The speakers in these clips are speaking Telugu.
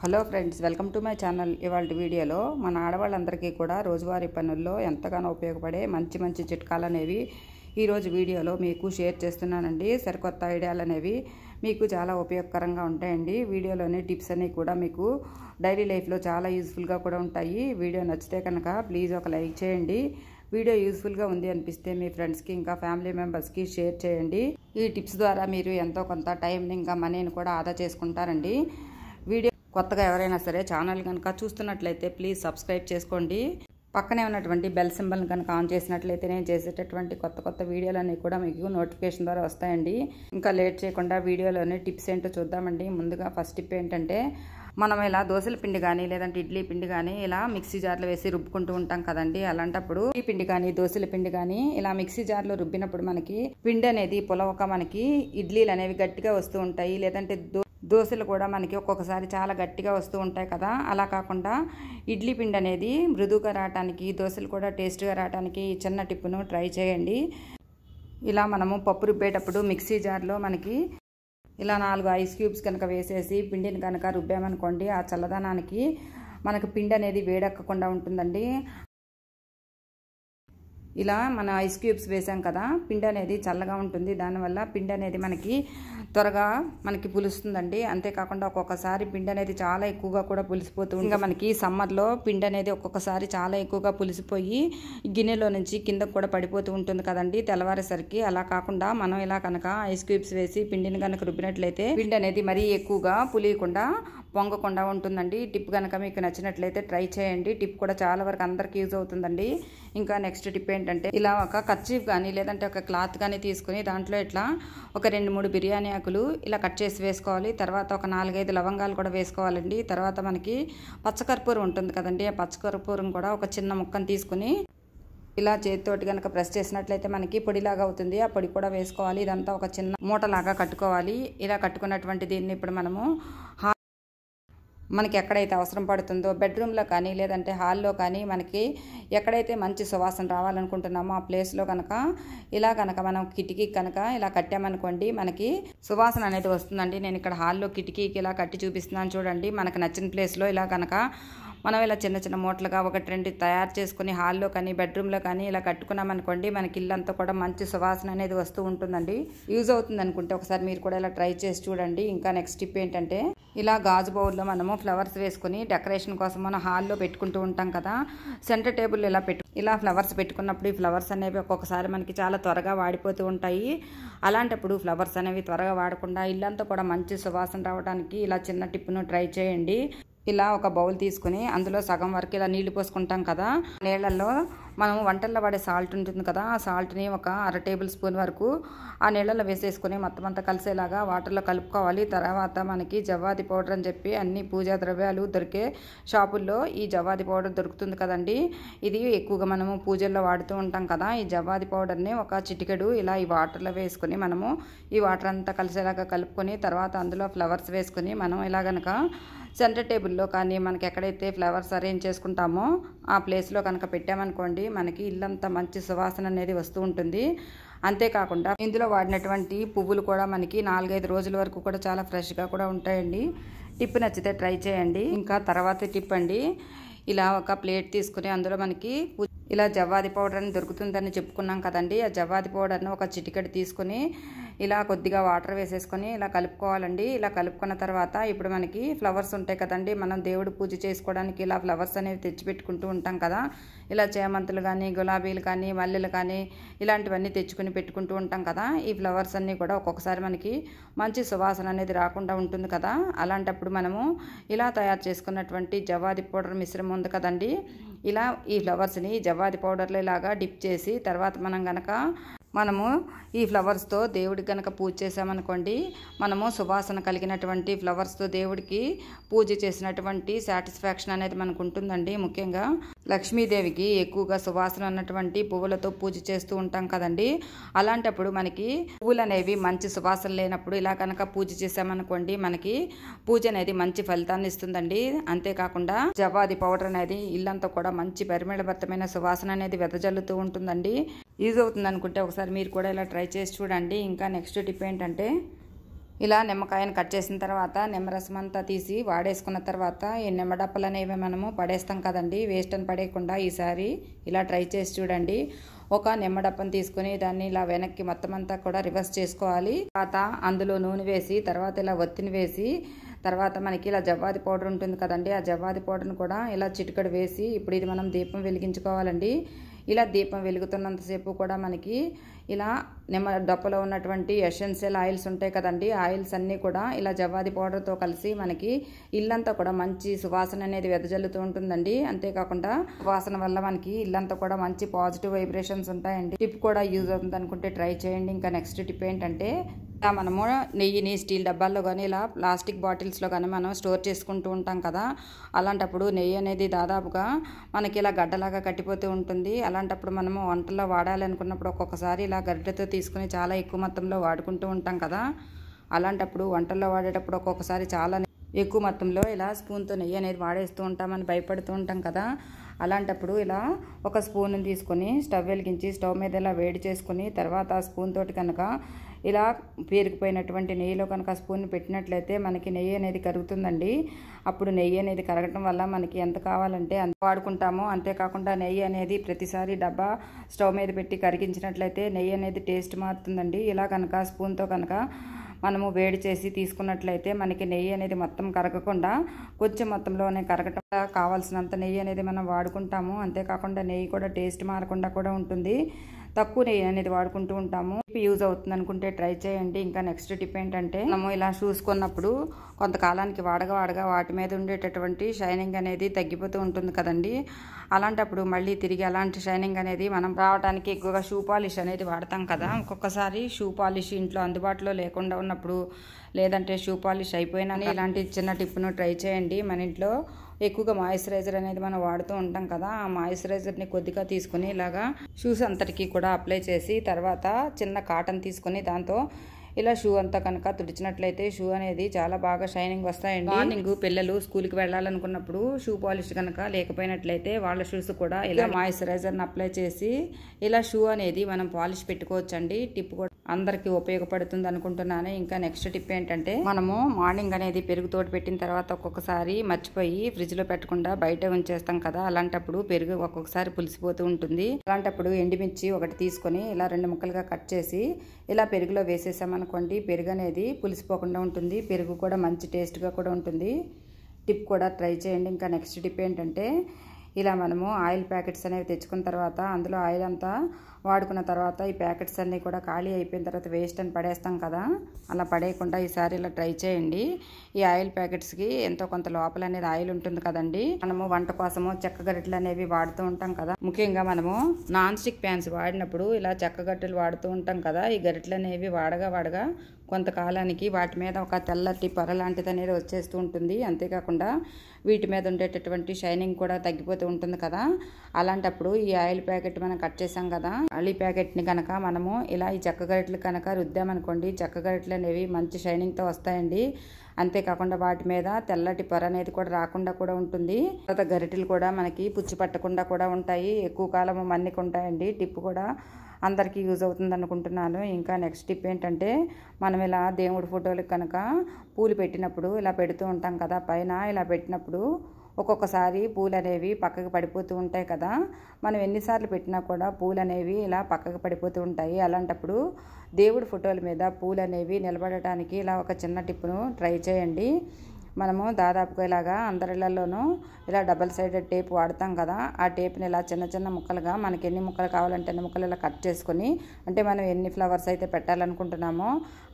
Hello friends, welcome to my channel. ఇవాళ వీడియోలో మన ఆడవాళ్ళందరికీ కూడా రోజువారీ పనుల్లో ఎంతగానో ఉపయోగపడే మంచి మంచి చిట్కాలు అనేవి ఈరోజు వీడియోలో మీకు షేర్ చేస్తున్నానండి. సరికొత్త ఐడియాలు అనేవి మీకు చాలా ఉపయోగకరంగా ఉంటాయండి. వీడియోలోని టిప్స్ అన్నీ కూడా మీకు డైలీ లైఫ్లో చాలా యూజ్ఫుల్గా కూడా ఉంటాయి. వీడియో నచ్చితే కనుక ప్లీజ్ ఒక లైక్ చేయండి. వీడియో యూజ్ఫుల్గా ఉంది అనిపిస్తే మీ ఫ్రెండ్స్కి ఇంకా ఫ్యామిలీ మెంబర్స్కి షేర్ చేయండి. ఈ టిప్స్ ద్వారా మీరు ఎంతో కొంత టైంని ఇంకా మనీని కూడా ఆదా చేసుకుంటారండి. వీడియో కొత్తగా ఎవరైనా సరే ఛానల్ కనుక చూస్తున్నట్లయితే ప్లీజ్ సబ్స్క్రైబ్ చేసుకోండి. పక్కనే ఉన్నటువంటి బెల్ సింబల్ని కనుక ఆన్ చేసినట్లయితే నేను చేసేటటువంటి కొత్త వీడియోలన్నీ కూడా మీకు నోటిఫికేషన్ ద్వారా వస్తాయండి. ఇంకా లేట్ చేయకుండా వీడియోలోని టిప్స్ ఏంటో చూద్దామండి. ముందుగా ఫస్ట్ టిప్ ఏంటంటే, మనం ఇలా దోశల పిండి కానీ లేదంటే ఇడ్లీ పిండి కానీ ఇలా మిక్సీ జార్లో వేసి రుబ్బుకుంటూ ఉంటాం కదండి. అలాంటప్పుడు ఈ పిండి కానీ దోశల పిండి కానీ ఇలా మిక్సీ జార్లో రుబ్బినప్పుడు మనకి పిండి అనేది పులవక మనకి ఇడ్లీలు అనేవి గట్టిగా వస్తూ ఉంటాయి. లేదంటే దోశలు కూడా మనకి ఒక్కొక్కసారి చాలా గట్టిగా వస్తూ ఉంటాయి కదా. అలా కాకుండా ఇడ్లీ పిండి అనేది మృదువుగా రావడానికి, దోశలు కూడా టేస్ట్గా రావడానికి ఈ చిన్న టిప్పును ట్రై చేయండి. ఇలా మనము పప్పు రుబ్బేటప్పుడు మిక్సీ జార్లో మనకి ఇలా 4 ఐస్ క్యూబ్స్ కనుక వేసేసి పిండిని కనుక రుబ్బామనుకోండి, ఆ చల్లదనానికి మనకు పిండి అనేది వేడెక్కకుండా ఉంటుందండి. ఇలా మన ఐస్ క్యూబ్స్ వేసాం కదా, పిండి అనేది చల్లగా ఉంటుంది. దానివల్ల పిండి అనేది మనకి త్వరగా మనకి పులుస్తుందండి. అంతేకాకుండా ఒక్కొక్కసారి పిండి అనేది చాలా ఎక్కువగా కూడా పులిసిపోతూ ఇంకా మనకి సమ్మర్లో పిండి అనేది ఒక్కొక్కసారి చాలా ఎక్కువగా పులిసిపోయి గిన్నెలో నుంచి కిందకు కూడా పడిపోతూ ఉంటుంది కదండి తెల్లవారేసరికి. అలా కాకుండా మనం ఇలా కనుక ఐస్ క్యూబ్స్ వేసి పిండిని కనుక రుబ్బినట్లయితే పిండి అనేది మరీ ఎక్కువగా పులియకుండా పొంగకుండా ఉంటుందండి. టిప్ కనుక మీకు నచ్చినట్లయితే ట్రై చేయండి. టిప్ కూడా చాలా వరకు అందరికి యూజ్ అవుతుందండి. ఇంకా నెక్స్ట్ టిప్ ఏంటంటే, ఇలా ఒక కర్చీఫ్ కానీ లేదంటే ఒక క్లాత్ కానీ తీసుకుని దాంట్లో ఇట్లా ఒక 2-3 బిర్యానీ ఆకులు ఇలా కట్ చేసి వేసుకోవాలి. తర్వాత ఒక 4-5 లవంగాలు కూడా వేసుకోవాలండి. తర్వాత మనకి పచ్చకర్పూరం ఉంటుంది కదండి, ఆ పచ్చకర్పూరం కూడా ఒక చిన్న ముక్కను తీసుకుని ఇలా చేతితోటి కనుక ప్రెస్ చేసినట్లయితే మనకి పొడిలాగా అవుతుంది. ఆ పొడి కూడా వేసుకోవాలి. ఇదంతా ఒక చిన్న మూటలాగా కట్టుకోవాలి. ఇలా కట్టుకున్నటువంటి దీన్ని ఇప్పుడు మనము మనకి ఎక్కడైతే అవసరం పడుతుందో బెడ్రూమ్లో కానీ లేదంటే హాల్లో కానీ మనకి ఎక్కడైతే మంచి సువాసన రావాలనుకుంటున్నామో ఆ ప్లేస్లో కనుక ఇలా కనుక మనం కిటికీకి కనుక ఇలా కట్టామనుకోండి, మనకి సువాసన అనేది వస్తుందండి. నేను ఇక్కడ హాల్లో కిటికీకి ఇలా కట్టి చూపిస్తున్నాను చూడండి. మనకు నచ్చిన ప్లేస్లో ఇలా కనుక మనం ఇలా చిన్న చిన్న మూటలుగా 1-2 తయారు చేసుకుని హాల్లో కానీ బెడ్రూమ్లో కానీ ఇలా కట్టుకున్నామనుకోండి, మనకి ఇల్లంతా కూడా మంచి సువాసన అనేది వస్తూ ఉంటుందండి. యూజ్ అవుతుంది అనుకుంటే ఒకసారి మీరు కూడా ఇలా ట్రై చేసి చూడండి. ఇంకా నెక్స్ట్ టిప్ ఏంటంటే, ఇలా గాజు బౌల్లో మనము ఫ్లవర్స్ వేసుకుని డెకరేషన్ కోసం మనం హాల్లో పెట్టుకుంటూ ఉంటాం కదా. సెంటర్ టేబుల్ ఇలా ఫ్లవర్స్ పెట్టుకున్నప్పుడు ఈ ఫ్లవర్స్ అనేవి ఒక్కొక్కసారి మనకి చాలా త్వరగా వాడిపోతూ ఉంటాయి. అలాంటప్పుడు ఫ్లవర్స్ అనేవి త్వరగా వాడకుండా ఇల్లంతా కూడా మంచి సువాసన రావడానికి ఇలా చిన్న టిప్ను ట్రై చేయండి. ఇలా ఒక బౌల్ తీసుకుని అందులో సగం వరకు ఇలా నీళ్లు పోసుకుంటాం కదా. నీళ్ళల్లో మనం వంటల్లో వాడే సాల్ట్ ఉంటుంది కదా, ఆ సాల్ట్ని ఒక 1/2 టేబుల్ స్పూన్ వరకు ఆ నీళ్ళల్లో వేసేసుకుని మొత్తం అంతా కలిసేలాగా వాటర్లో కలుపుకోవాలి. తర్వాత మనకి జవ్వాది పౌడర్ అని చెప్పి అన్ని పూజా ద్రవ్యాలు దొరికే షాపుల్లో ఈ జవ్వాది పౌడర్ దొరుకుతుంది కదండి. ఇది ఎక్కువగా మనము పూజల్లో వాడుతూ ఉంటాం కదా. ఈ జవ్వాది పౌడర్ని ఒక చిటికెడు ఇలా ఈ వాటర్లో వేసుకుని మనము ఈ వాటర్ అంతా కలిసేలాగా కలుపుకొని తర్వాత అందులో ఫ్లవర్స్ వేసుకుని మనం ఇలా కనుక సెంటర్ టేబుల్లో కానీ మనకి ఎక్కడైతే ఫ్లవర్స్ అరేంజ్ చేసుకుంటామో ఆ ప్లేస్లో కనుక పెట్టామనుకోండి, మనకి ఇల్లంతా మంచి సువాసన అనేది వస్తూ ఉంటుంది. అంతేకాకుండా ఇందులో వాడినటువంటి పువ్వులు కూడా మనకి 4-5 రోజుల వరకు కూడా చాలా ఫ్రెష్గా కూడా ఉంటాయండి. టిప్ నచ్చితే ట్రై చేయండి. ఇంకా తర్వాత టిప్ అండి, ఇలా ఒక ప్లేట్ తీసుకుని అందులో మనకి ఇలా జవ్వాది పౌడర్ అని దొరుకుతుందని చెప్పుకున్నాం కదండి. ఆ జవ్వాది పౌడర్ని ఒక చిటికెడు తీసుకుని ఇలా కొద్దిగా వాటర్ వేసేసుకొని ఇలా కలుపుకోవాలండి. ఇలా కలుపుకున్న తర్వాత ఇప్పుడు మనకి ఫ్లవర్స్ ఉంటాయి కదండి, మనం దేవుడు పూజ చేసుకోవడానికి ఇలా ఫ్లవర్స్ అనేవి తెచ్చిపెట్టుకుంటూ ఉంటాం కదా. ఇలా చేమంతులు కానీ గులాబీలు కానీ మల్లెలు కానీ ఇలాంటివన్నీ తెచ్చుకుని పెట్టుకుంటూ ఉంటాం కదా. ఈ ఫ్లవర్స్ అన్నీ కూడా ఒక్కొక్కసారి మనకి మంచి సువాసన అనేది రాకుండా ఉంటుంది కదా. అలాంటప్పుడు మనము ఇలా తయారు చేసుకున్నటువంటి జవ్వాది పౌడర్ మిశ్రమం ఉంది కదండి, ఇలా ఈ ఫ్లవర్స్ని జవ్వాది పౌడర్లో ఇలాగా డిప్ చేసి తర్వాత మనము ఈ ఫ్లవర్స్తో దేవుడికి కనుక పూజ చేసామనుకోండి, మనము సువాసన కలిగినటువంటి ఫ్లవర్స్తో దేవుడికి పూజ చేసినటువంటి సాటిస్ఫాక్షన్ అనేది మనకు ఉంటుందండి. ముఖ్యంగా లక్ష్మీదేవికి ఎక్కువగా సువాసన ఉన్నటువంటి పువ్వులతో పూజ చేస్తూ ఉంటాం కదండి. అలాంటప్పుడు మనకి పువ్వులు అనేవి మంచి సువాసన లేనప్పుడు ఇలా కనుక పూజ చేసామనుకోండి, మనకి పూజ అనేది మంచి ఫలితాన్ని ఇస్తుందండి. అంతేకాకుండా జవ్వాది పౌడర్ అనేది ఇల్లంతా కూడా మంచి పరిమళభరితమైన సువాసన అనేది వెదజల్లుతూ ఉంటుందండి. యూజ్ అవుతుంది అనుకుంటే ఒకసారి మీరు కూడా ఇలా ట్రై చేసి చూడండి. ఇంకా నెక్స్ట్ టిప్ ఏంటంటే, ఇలా నిమ్మకాయను కట్ చేసిన తర్వాత నిమ్మరసం అంతా తీసి వాడేసుకున్న తర్వాత ఈ నిమ్మ డప్పలు అనేవి మనము పడేస్తాం కదండి, వేస్ట్ అని పడేయకుండా ఈసారి ఇలా ట్రై చేసి చూడండి. ఒక నిమ్మ డప్పను తీసుకుని దాన్ని ఇలా వెనక్కి మొత్తం అంతా కూడా రివర్స్ చేసుకోవాలి. తర్వాత అందులో నూనె వేసి తర్వాత ఇలా ఒత్తిని వేసి తర్వాత మనకి ఇలా జవ్వాది పౌడర్ ఉంటుంది కదండి, ఆ జవ్వాది పౌడర్ని కూడా ఇలా చిటికెడు వేసి ఇప్పుడు ఇది మనం దీపం వెలిగించుకోవాలండి. ఇలా దీపం వెలుగుతున్నంతసేపు కూడా మనకి ఇలా నిమ్మ డప్పలో ఉన్నటువంటి ఎసెన్షియల్ ఆయిల్స్ ఉంటాయి కదండి, ఆయిల్స్ అన్నీ కూడా ఇలా జవ్వాది పౌడర్తో కలిసి మనకి ఇల్లంతా కూడా మంచి సువాసన అనేది వెదజల్లుతూ ఉంటుందండి. అంతేకాకుండా సువాసన వల్ల మనకి ఇల్లంతా కూడా మంచి పాజిటివ్ వైబ్రేషన్స్ ఉంటాయండి. టిప్ కూడా యూజ్ అవుతుంది అనుకుంటే ట్రై చేయండి. ఇంకా నెక్స్ట్ టిప్ ఏంటంటే ఇలా మనము నెయ్యిని స్టీల్ డబ్బాల్లో కానీ ఇలా ప్లాస్టిక్ బాటిల్స్లో కానీ మనం స్టోర్ చేసుకుంటూ ఉంటాం కదా, అలాంటప్పుడు నెయ్యి అనేది దాదాపుగా మనకి ఇలా గడ్డలాగా కట్టిపోతూ ఉంటుంది. అలాంటప్పుడు మనము వంటల్లో వాడాలి అనుకున్నప్పుడు ఒక్కొక్కసారి ఇలా గరిటెతో తీసుకుని చాలా ఎక్కువ మొత్తంలో వాడుకుంటూ ఉంటాం కదా, అలాంటప్పుడు వంటల్లో వాడేటప్పుడు ఒక్కొక్కసారి చాలా ఎక్కువ మొత్తంలో ఇలా స్పూన్తో నెయ్యి అనేది వాడేస్తూ ఉంటామని భయపడుతూ ఉంటాం కదా, అలాంటప్పుడు ఇలా ఒక స్పూన్ తీసుకొని స్టవ్ వెలిగించి స్టవ్ మీద ఇలా వేడి చేసుకుని తర్వాత ఆ స్పూన్ తోటి కనుక ఇలా పేరుకుపోయినటువంటి నెయ్యిలో కనుక స్పూన్ పెట్టినట్లయితే మనకి నెయ్యి అనేది కరుగుతుందండి. అప్పుడు నెయ్యి అనేది కరగటం వల్ల మనకి ఎంత కావాలంటే అంత వాడుకుంటాము. అంతేకాకుండా నెయ్యి అనేది ప్రతిసారి డబ్బా స్టవ్ మీద పెట్టి కరిగించినట్లయితే నెయ్యి అనేది టేస్ట్ మారుతుందండి. ఇలా కనుక స్పూన్తో కనుక మనము వేడి చేసి తీసుకున్నట్లయితే మనకి నెయ్యి అనేది మొత్తం కరగకుండా కొంచెం మొత్తంలోనే కరగటం కావాల్సినంత నెయ్యి అనేది మనం వాడుకుంటాము. అంతేకాకుండా నెయ్యి కూడా టేస్ట్ మారకుండా కూడా ఉంటుంది. తక్కువ నెయ్యి అనేది వాడుకుంటూ ఉంటాము. యూజ్ అవుతుంది అనుకుంటే ట్రై చేయండి. ఇంకా నెక్స్ట్ టిప్ ఏంటంటే మనము ఇలా షూస్ కొన్నప్పుడు కొంతకాలానికి వాడగా వాటి మీద ఉండేటటువంటి షైనింగ్ అనేది తగ్గిపోతూ ఉంటుంది కదండి, అలాంటప్పుడు మళ్ళీ తిరిగి అలాంటి షైనింగ్ అనేది మనం రావడానికి ఎక్కువగా షూ పాలిష్ అనేది వాడతాం కదా. ఒక్కొక్కసారి షూ పాలిష్ ఇంట్లో అందుబాటులో లేకుండా ఉన్నప్పుడు లేదంటే షూ పాలిష్ అయిపోయినా ఇలాంటి చిన్న టిప్ను ట్రై చేయండి. మన ఇంట్లో ఎక్కువగా మాయిశ్చరైజర్ అనేది మనం వాడుతూ ఉంటాం కదా, ఆ మాయిశ్చరైజర్ని కొద్దిగా తీసుకుని ఇలాగా షూస్ అంతటికి కూడా అప్లై చేసి తర్వాత చిన్న కాటన్ తీసుకుని దాంతో ఇలా షూ అంతా కనుక తుడిచినట్లయితే షూ అనేది చాలా బాగా షైనింగ్ వస్తాయండి. మార్నింగ్ పిల్లలు స్కూల్కి వెళ్ళాలనుకున్నప్పుడు షూ పాలిష్ కనుక లేకపోయినట్లయితే వాళ్ళ షూస్ కూడా ఇలా మాయిశ్చరైజర్ని అప్లై చేసి ఇలా షూ అనేది మనం పాలిష్ పెట్టుకోవచ్చండి. టిప్ కూడా అందరికీ ఉపయోగపడుతుంది అనుకుంటున్నాను. ఇంకా నెక్స్ట్ టిప్ ఏంటంటే మనము మార్నింగ్ అనేది పెరుగు తోటి పెట్టిన తర్వాత ఒక్కొక్కసారి మర్చిపోయి ఫ్రిడ్జ్లో పెట్టకుండా బయట ఉంచేస్తాం కదా, అలాంటప్పుడు పెరుగు ఒక్కొక్కసారి పులిసిపోతూ ఉంటుంది. అలాంటప్పుడు ఎండుమిర్చి ఒకటి తీసుకొని ఇలా 2 ముక్కలుగా కట్ చేసి ఇలా పెరుగులో వేసేసామనుకోండి, పెరుగు అనేది పులిసిపోకుండా ఉంటుంది. పెరుగు కూడా మంచి టేస్ట్గా కూడా ఉంటుంది. టిప్ కూడా ట్రై చేయండి. ఇంకా నెక్స్ట్ టిప్ ఏంటంటే ఇలా మనము ఆయిల్ ప్యాకెట్స్ అనేవి తెచ్చుకున్న తర్వాత అందులో ఆయిల్ అంతా వాడుకున్న తర్వాత ఈ ప్యాకెట్స్ అన్నీ కూడా ఖాళీ అయిపోయిన తర్వాత వేస్ట్ అని పడేస్తాం కదా, అలా పడేయకుండా ఈసారి ఇలా ట్రై చేయండి. ఈ ఆయిల్ ప్యాకెట్స్కి ఎంతో కొంత లోపల అనేది ఆయిల్ ఉంటుంది కదండి, మనము వంట కోసము చెక్క గరిటెలు అనేవి వాడుతూ ఉంటాం కదా, ముఖ్యంగా మనము నాన్ స్టిక్ ప్యాన్స్ వాడినప్పుడు ఇలా చెక్క గరిటెలు వాడుతూ ఉంటాం కదా, ఈ గరిటెలు అనేవి వాడగా కొంతకాలానికి వాటి మీద ఒక తెల్లటి పొర లాంటిది అనేది వచ్చేస్తూ ఉంటుంది. అంతేకాకుండా వీటి మీద ఉండేటటువంటి షైనింగ్ కూడా తగ్గిపోతూ ఉంటుంది కదా, అలాంటప్పుడు ఈ ఆయిల్ ప్యాకెట్ మనం కట్ చేసాం కదా, ఆయిల్ ప్యాకెట్ని కనుక మనము ఇలా ఈ చెక్క గరిటెలు కనుక రుద్దామనుకోండి, చెక్క గరిటెలు అనేవి మంచి షైనింగ్తో వస్తాయండి. అంతేకాకుండా వాటి మీద తెల్లటి పొర అనేది కూడా రాకుండా కూడా ఉంటుంది. తర్వాత గరిటెలు కూడా మనకి పుచ్చి పట్టకుండా కూడా ఉంటాయి, ఎక్కువ కాలం మన్నికుంటాయండి. టిప్ కూడా అందరికీ యూజ్ అవుతుంది అనుకుంటున్నాను. ఇంకా నెక్స్ట్ టిప్ ఏంటంటే మనం ఇలా దేవుడి ఫోటోలకు కనుక పూలు పెట్టినప్పుడు ఇలా పెడుతూ ఉంటాం కదా, పైన ఇలా పెట్టినప్పుడు ఒక్కొక్కసారి పూలు అనేవి పక్కకు పడిపోతూ ఉంటాయి కదా, మనం ఎన్నిసార్లు పెట్టినా కూడా పూలు అనేవి ఇలా పక్కకు పడిపోతూ ఉంటాయి. అలాంటప్పుడు దేవుడి ఫోటోల మీద పూలు అనేవి నిలబడటానికి ఇలా ఒక చిన్న టిప్ను ట్రై చేయండి. మనము దాదాపుగా ఇలాగా అందరిళ్లలోనూ ఇలా డబల్ సైడెడ్ టేప్ వాడతాం కదా, ఆ టేప్ని ఇలా చిన్న చిన్న ముక్కలుగా మనకి ఎన్ని ముక్కలు కావాలంటే అన్ని ముక్కలు ఇలా కట్ చేసుకొని, అంటే మనం ఎన్ని ఫ్లవర్స్ అయితే పెట్టాలనుకుంటున్నామో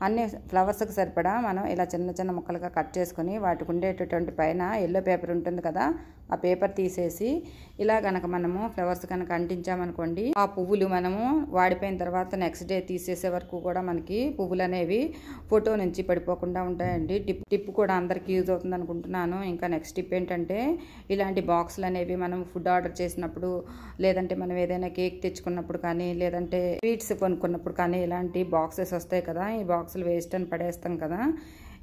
అన్ని ఫ్లవర్స్కి సరిపడా మనం ఇలా చిన్న చిన్న ముక్కలుగా కట్ చేసుకొని వాటికి ఉండేటటువంటి పైన ఎల్లో పేపర్ ఉంటుంది కదా, ఆ పేపర్ తీసేసి ఇలా కనుక మనము ఫ్లవర్స్ కనుక అంటించామనుకోండి, ఆ పువ్వులు మనము వాడిపోయిన తర్వాత నెక్స్ట్ డే తీసేసే వరకు కూడా మనకి పువ్వులు అనేవి ఫోటో నుంచి పడిపోకుండా ఉంటాయండి. టిప్ కూడా అందరికీ యూజ్ అవుతుంది అనుకుంటున్నాను. ఇంకా నెక్స్ట్ టిప్ ఏంటంటే ఇలాంటి బాక్సులు అనేవి మనం ఫుడ్ ఆర్డర్ చేసినప్పుడు, లేదంటే మనం ఏదైనా కేక్ తెచ్చుకున్నప్పుడు కానీ, లేదంటే స్వీట్స్ కొనుక్కున్నప్పుడు కానీ ఇలాంటి బాక్సెస్ వస్తాయి కదా, ఈ బాక్సులు వేస్ట్ అని పడేస్తాం కదా,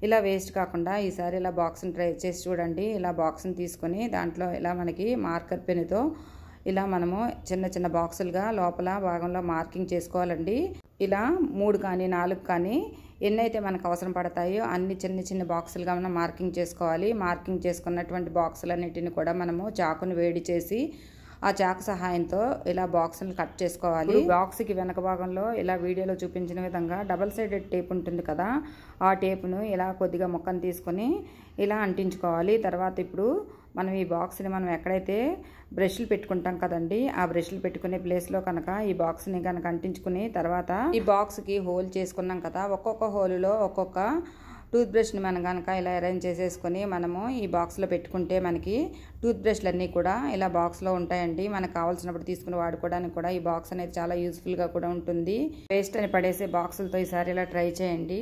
ఇలా వేస్ట్ కాకుండా ఈసారి ఇలా బాక్స్ని ట్రై చేసి చూడండి. ఇలా బాక్స్ని తీసుకొని దాంట్లో ఇలా మనకి మార్కర్ పెన్నుతో ఇలా మనము చిన్న చిన్న బాక్సులుగా లోపల భాగంలో మార్కింగ్ చేసుకోవాలండి. ఇలా 3 కానీ 4 కానీ ఎన్నైతే మనకు అవసరం పడతాయో అన్ని చిన్న చిన్న బాక్సులుగా మనం మార్కింగ్ చేసుకోవాలి. మార్కింగ్ చేసుకున్నటువంటి బాక్సులన్నిటిని కూడా మనము చాకును వేడి చేసి ఆ చాకు సహాయంతో ఇలా బాక్సులను కట్ చేసుకోవాలి. బాక్స్కి వెనక భాగంలో ఇలా వీడియోలో చూపించిన విధంగా డబల్ సైడెడ్ టేప్ ఉంటుంది కదా, ఆ టేపును ఇలా కొద్దిగా ముక్కను తీసుకొని ఇలా అంటించుకోవాలి. తర్వాత ఇప్పుడు మనం ఈ బాక్స్ని మనం ఎక్కడైతే బ్రష్లు పెట్టుకుంటాం కదండి, ఆ బ్రష్లు పెట్టుకునే ప్లేస్లో కనుక ఈ బాక్స్ని కనుక అంటించుకుని తర్వాత ఈ బాక్స్కి హోల్ చేసుకున్నాం కదా, ఒక్కొక్క హోలులో ఒక్కొక్క టూత్ బ్రష్ని మనం కనుక ఇలా అరేంజ్ చేసేసుకొని మనము ఈ బాక్స్లో పెట్టుకుంటే మనకి టూత్ బ్రష్లు అన్నీ కూడా ఇలా బాక్స్లో ఉంటాయండి. మనకు కావాల్సినప్పుడు తీసుకుని వాడుకోవడానికి కూడా ఈ బాక్స్ అనేది చాలా యూస్ఫుల్గా కూడా ఉంటుంది. వేస్ట్ అని పడేసే బాక్సులతో ఈసారి ఇలా ట్రై చేయండి.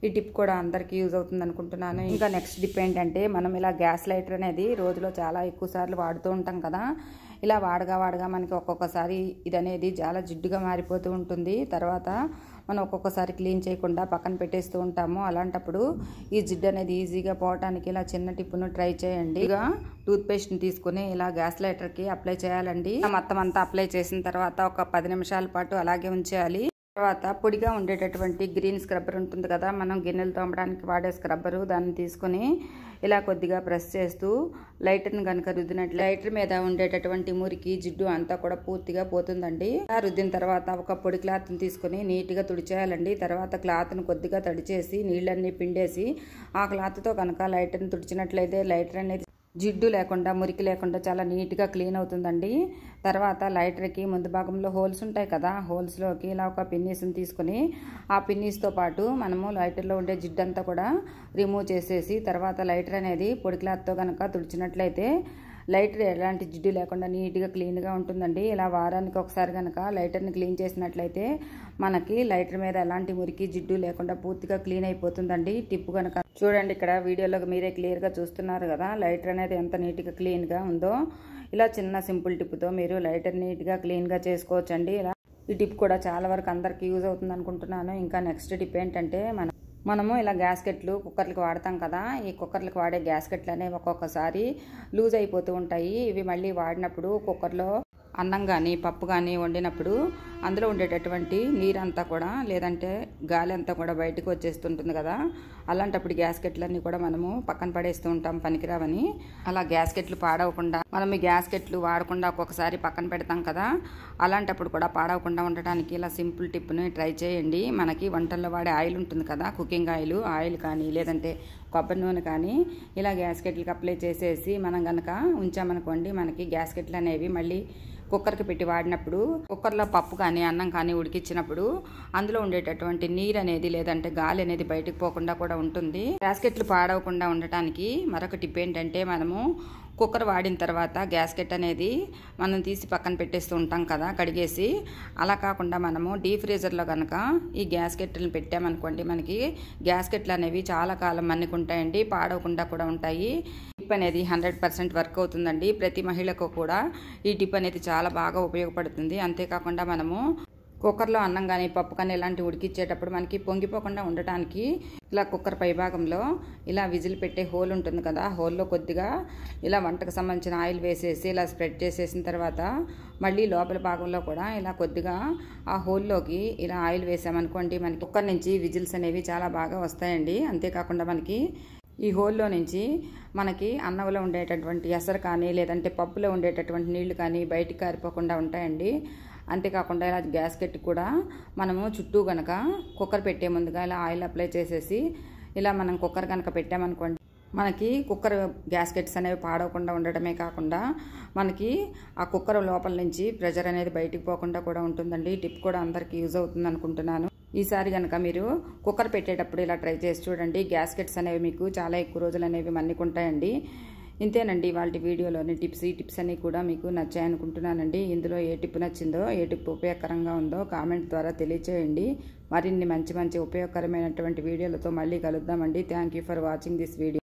ఈ టిప్ కూడా అందరికీ యూజ్ అవుతుంది అనుకుంటున్నాను. ఇంకా నెక్స్ట్ టిప్ ఏంటంటే, మనం ఇలా గ్యాస్ లైటర్ అనేది రోజులో చాలా ఎక్కువ సార్లు వాడుతూ ఉంటాం కదా, ఇలా వాడగా మనకి ఒక్కొక్కసారి ఇది అనేది చాలా జిడ్డుగా మారిపోతూ ఉంటుంది. తర్వాత మనం ఒక్కొక్కసారి క్లీన్ చేయకుండా పక్కన పెట్టేస్తూ ఉంటాము. అలాంటప్పుడు ఈ జిడ్డు అనేది ఈజీగా పోవటానికి ఇలా చిన్న టిప్పును ట్రై చేయండి. ఇక టూత్ పేస్ట్ని తీసుకుని ఇలా గ్యాస్ లైటర్కి అప్లై చేయాలండి. మొత్తం అంతా అప్లై చేసిన తర్వాత ఒక 10 నిమిషాల పాటు అలాగే ఉంచేయాలి. తర్వాత పొడిగా ఉండేటటువంటి గ్రీన్ స్క్రబ్బర్ ఉంటుంది కదా, మనం గిన్నెలు తోమడానికి వాడే స్క్రబ్బరు, దాన్ని తీసుకొని ఇలా కొద్దిగా ప్రెస్ చేస్తూ లైటర్ని కనుక రుద్దినట్లు లైటర్ మీద ఉండేటటువంటి మురికి జిడ్డు అంతా కూడా పూర్తిగా పోతుందండి. రుద్దిన తర్వాత ఒక పొడి క్లాత్ని తీసుకొని నీట్గా తుడిచేయాలండి. తర్వాత క్లాత్ను కొద్దిగా తడిచేసి నీళ్ళన్నీ పిండేసి ఆ క్లాత్తో కనుక లైటర్ని తుడిచినట్లయితే లైటర్ అనేది జిడ్డు లేకుండా మురికి లేకుండా చాలా నీట్గా క్లీన్ అవుతుందండి. తర్వాత లైటర్కి ముందు భాగంలో హోల్స్ ఉంటాయి కదా, హోల్స్లోకి ఇలా ఒక పిన్నీస్ని తీసుకొని ఆ పిన్నీస్తో పాటు మనము లైటర్లో ఉండే జిడ్డు అంతా కూడా రిమూవ్ చేసేసి తర్వాత లైటర్ అనేది పొడి క్లాత్తో కనుక తుడిచినట్లయితే లైటర్ ఎలాంటి జిడ్డు లేకుండా నీట్గా క్లీన్గా ఉంటుందండి. ఇలా వారానికి ఒకసారి కనుక లైటర్ని క్లీన్ చేసినట్లయితే మనకి లైటర్ మీద ఎలాంటి మురికి జిడ్డు లేకుండా పూర్తిగా క్లీన్ అయిపోతుందండి. టిప్ కనుక చూడండి, ఇక్కడ వీడియోలో మీరే క్లియర్గా చూస్తున్నారు కదా లైటర్ అనేది ఎంత నీట్గా క్లీన్గా ఉందో. ఇలా చిన్న సింపుల్ టిప్తో మీరు లైటర్ నీట్గా క్లీన్గా చేసుకోవచ్చండి. ఇలా ఈ టిప్ కూడా చాలా వరకు అందరికీ యూజ్ అవుతుంది అనుకుంటున్నాను. ఇంకా నెక్స్ట్ టిప్ ఏంటంటే, మనము ఇలా గ్యాస్కెట్లు కుక్కర్లకు వాడతాం కదా, ఈ కుక్కర్లకు వాడే గ్యాస్కెట్లు అనేవి ఒక్కొక్కసారి లూజ్ అయిపోతూ ఉంటాయి. ఇవి మళ్ళీ వాడినప్పుడు కుక్కర్లో అన్నం కానీ పప్పు కానీ వండినప్పుడు అందులో ఉండేటటువంటి నీరంతా కూడా లేదంటే గాలి అంతా కూడా బయటకు వచ్చేస్తుంటుంది కదా, అలాంటప్పుడు గ్యాస్కెట్లన్నీ కూడా మనము పక్కన పడేస్తూ ఉంటాం పనికిరావని. అలా గ్యాస్కెట్లు పాడవకుండా మనం ఈ గ్యాస్కెట్లు వాడకుండా ఒక్కొక్కసారి పక్కన పెడతాం కదా, అలాంటప్పుడు కూడా పాడవకుండా ఉండటానికి ఇలా సింపుల్ టిప్ని ట్రై చేయండి. మనకి వంటల్లో వాడే ఆయిల్ ఉంటుంది కదా, కుకింగ్ ఆయిల్ కానీ లేదంటే కొబ్బరి నూనె కానీ ఇలా గ్యాస్కెట్లకి అప్లై చేసేసి మనం కనుక ఉంచామనుకోండి, మనకి గ్యాస్కెట్లు అనేవి మళ్ళీ కుక్కర్కి పెట్టి వాడినప్పుడు కుక్కర్లో పప్పు కానీ అన్నం కానీ ఉడికించినప్పుడు అందులో ఉండేటటువంటి నీరు అనేది లేదంటే గాలి అనేది బయటకు పోకుండా కూడా ఉంటుంది. గ్యాస్కెట్లు పాడవకుండా ఉండటానికి మరొక టిప్ ఏంటంటే, మనము కుక్కర్ వాడిన తర్వాత గ్యాస్కెట్ అనేది మనం తీసి పక్కన పెట్టేస్తూ ఉంటాం కదా కడిగేసి, అలా కాకుండా మనము డీప్ ఫ్రీజర్లో కనుక ఈ గ్యాస్కెట్లను పెట్టామనుకోండి, మనకి గ్యాస్కెట్లు అనేవి చాలా కాలం మన్నికుంటాయండి, పాడవకుండా కూడా ఉంటాయి. టిప్ అనేది 100% వర్క్ అవుతుందండి. ప్రతి మహిళకు కూడా ఈ టిప్ అనేది చాలా బాగా ఉపయోగపడుతుంది. అంతేకాకుండా మనము కుక్కర్లో అన్నం కానీ పప్పు కానీ ఇలాంటివి ఉడికిచ్చేటప్పుడు మనకి పొంగిపోకుండా ఉండటానికి ఇలా కుక్కర్ పై భాగంలో ఇలా విజిల్ పెట్టే హోల్ ఉంటుంది కదా, హోల్లో కొద్దిగా ఇలా వంటకు సంబంధించిన ఆయిల్ వేసేసి ఇలా స్ప్రెడ్ చేసేసిన తర్వాత మళ్ళీ లోపల భాగంలో కూడా ఇలా కొద్దిగా ఆ హోల్లోకి ఇలా ఆయిల్ వేసామనుకోండి, మనకి కుక్కర్ నుంచి విజిల్స్ అనేవి చాలా బాగా వస్తాయండి. అంతేకాకుండా మనకి ఈ హోల్లో నుంచి మనకి అన్నంలో ఉండేటటువంటి ఎసరు కానీ లేదంటే పప్పులో ఉండేటటువంటి నీళ్లు కానీ బయటికి కారిపోకుండా ఉంటాయండి. అంతేకాకుండా ఇలా గ్యాస్కెట్ కూడా మనము చుట్టూ కనుక కుక్కర్ పెట్టే ముందుగా ఇలా ఆయిల్ అప్లై చేసేసి ఇలా మనం కుక్కర్ కనుక పెట్టామనుకోండి, మనకి కుక్కర్ గ్యాస్కెట్స్ అనేవి పాడవకుండా ఉండడమే కాకుండా మనకి ఆ కుక్కర్ లోపల నుంచి ప్రెషర్ అనేది బయటికి పోకుండా కూడా ఉంటుందండి. ఈ టిప్ కూడా అందరికీ యూజ్ అవుతుంది అనుకుంటున్నాను. ఈసారి కనుక మీరు కుక్కర్ పెట్టేటప్పుడు ఇలా ట్రై చేసి చూడండి. గ్యాస్కెట్స్ అనేవి మీకు చాలా ఎక్కువ రోజులు అనేవి మన్నికుంటాయండి. ఇంతేనండి వాళ్ళ వీడియోలోని టిప్స్. ఈ టిప్స్ అన్నీ కూడా మీకు నచ్చాయి అనుకుంటున్నానండి. ఇందులో ఏ టిప్ నచ్చిందో, ఏ టిప్ ఉపయోగకరంగా ఉందో కామెంట్ ద్వారా తెలియచేయండి. మరిన్ని మంచి ఉపయోగకరమైనటువంటి వీడియోలతో మళ్ళీ కలుద్దామండి. Thank you for watching this video.